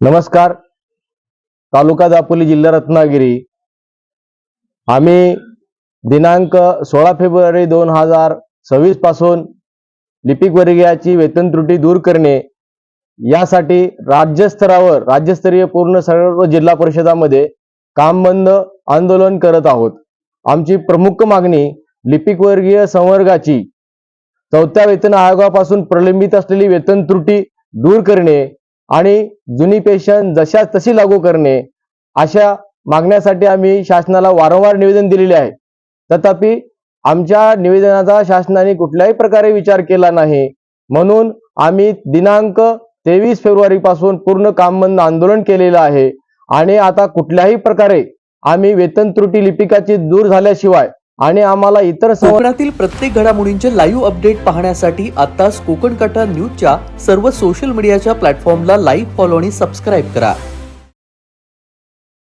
नमस्कार. तालुका दापोली, जिल्हा रत्नागिरी. आम्ही दिनांक 16 फेब्रुवारी 2026 पासून लिपिक वर्गीयाची वेतन त्रुटी दूर करणे यासाठी राज्यस्तरीय पूर्ण सर्व जिल्हा परिषदामध्ये काम बंद आंदोलन करत आहोत. आमची प्रमुख मागणी लिपिक वर्गीय संवर्गाची 4थ्या वेतन आयोगापासून प्रलंबित असलेली वेतन त्रुटी दूर करणे आणि जुनी पेन्शन जशा तशी लागू करणे अशा मागण्यासाठी आम्ही शासनाला वारंवार निवेदन दिलेले आहे. तथापि आमच्या निवेदनाचा शासनाने कुठल्याही प्रकारे विचार केला नाही. म्हणून आम्ही दिनांक 23 फेब्रुवारी पासून पूर्ण काम बंद आंदोलन केलेलं आहे आणि आता कुठल्याही प्रकारे आम्ही वेतन त्रुटी लिपिकाची दूर झाल्याशिवाय आणि आम्हाला इतर कोकणातील प्रत्येक घडामोडींचे लाईव्ह अपडेट पाहण्यासाठी आताच कोकण कटा न्यूजच्या सर्व सोशल मीडियाच्या प्लॅटफॉर्मला लाईक, फॉलो आणि सबस्क्राईब करा.